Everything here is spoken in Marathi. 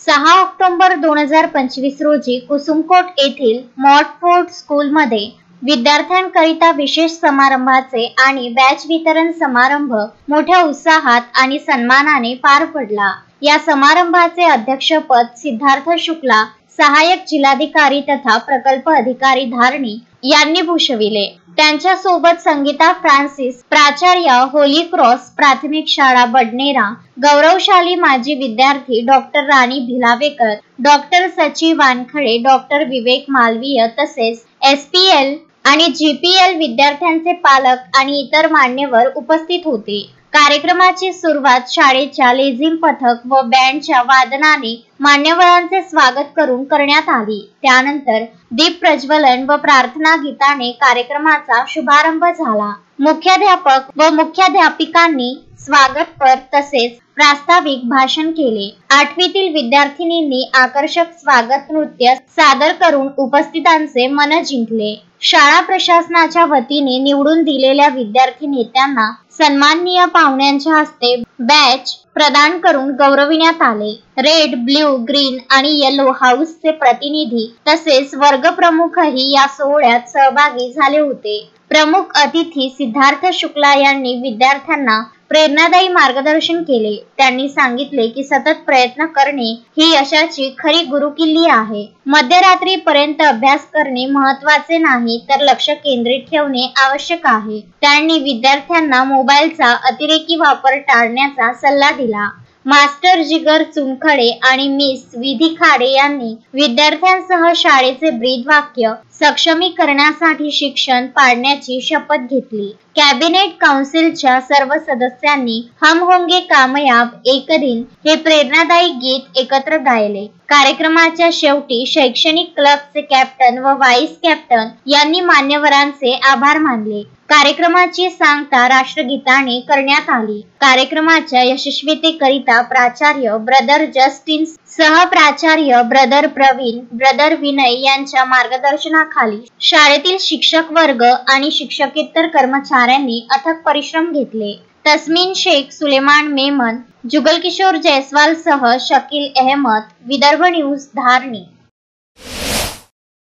6 ऑक्टोबर 2025 रोजी कुसुमकोट येथील मॉडफोर्ड स्कूलमध्ये विद्यार्थ्यांकरिता विशेष समारंभाचे आणि बॅच वितरण समारंभ मोठ्या उत्साहात आणि सन्मानाने पार पडला। या समारंभाचे अध्यक्षपद सिद्धार्थ शुक्ला, सहाय्यक जिल्हाधिकारी तथा प्रकल्प अधिकारी धारणी यांनी भूषविले। त्यांच्या सोबत संगीता फ्रान्सिस, प्राचार्य, होली क्रॉस प्राथमिक शाळा बडनेरा, गौरवशाली माजी विद्यार्थी डॉक्टर राणी भिलावेकर, डॉक्टर सचिव वानखडे, डॉक्टर विवेक मालवीय तसेच SPL आणि GPL विद्यार्थ्यांचे पालक आणि इतर मान्यवर उपस्थित होते। कार्यक्रमाची सुरुवात शाळेच्या लेझिम पथक व बँडच्या वादनाने मान्यवरांचे स्वागत करून करण्यात आली। त्यानंतर दीप प्रज्वलन व प्रार्थना गीताने कार्यक्रमाचा शुभारंभ झाला। मुख्याध्यापक व मुख्याध्यापिकांनी स्वागतपर तसेच प्रास्ताविक भाषण केले। आठवीतील विद्यार्थिनींनी आकर्षक स्वागत नृत्य सादर करून उपस्थितांचे मन जिंकले। शाळा प्रशासनाच्या वतीने निवडून दिलेल्या विद्यार्थी नेत्यांना सन्माननीय पाहुण्यांच्या हस्ते बॅच प्रदान करून गौरविण्यात आले। रेड, ब्ल्यू, ग्रीन आणि येलो हाऊसचे प्रतिनिधी तसेच वर्गप्रमुखही या सोहळ्यात सहभागी झाले होते। प्रमुख अतिथी सिद्धार्थ शुक्ला यांनी विद्यार्थ्यांना प्रेरणादायी मार्गदर्शन केले। त्यांनी सांगितले की सतत प्रयत्न करणे ही यशाची खरी गुरुकिल्ली आहे। मध्यरात्रीपर्यंत अभ्यास करणे महत्त्वाचे नाही तर लक्ष केंद्रित ठेवणे आवश्यक आहे। त्यांनी विद्यार्थ्यांना मोबाईलचा अतिरेकी वापर टाळण्याचा सल्ला दिला। मास्टर जिगर चुनखडे आणि मिस विधी खाडे यांनी विद्यार्थ्यांसह शाळेचे ब्रीदवाक्य सक्षमीकरणासाठी शिक्षण पाडण्याची शपथ घेतली। कॅबिनेट काउन्सिलच्या सर्व सदस्यांनी हम होंगे कामयाब एक दिन हे प्रेरणादायी गीत एकत्र गायले। कार्यक्रमाच्या शेवटी शैक्षणिक क्लबचे कॅप्टन व व्हाईस कॅप्टन यांनी मान्यवरांचे आभार मानले। कार्यक्रमाची सांगता राष्ट्रगीताने करण्यात आली। कार्यक्रमाच्या यशस्वीतेकरिता प्राचार्य ब्रदर जस्टिन, सहप्राचार्य ब्रदर प्रवीण, ब्रदर विनय यांच्या मार्गदर्शनाखाली शाळेतील शिक्षक वर्ग आणि शिक्षकेतर कर्मचाऱ्यांनी अथक परिश्रम घेतले। तस्मीन शेख, सुलेमान मेमन, जुगल किशोर जयस्वाल सह शकील अहमद, विदर्भ न्यूज, धारणी।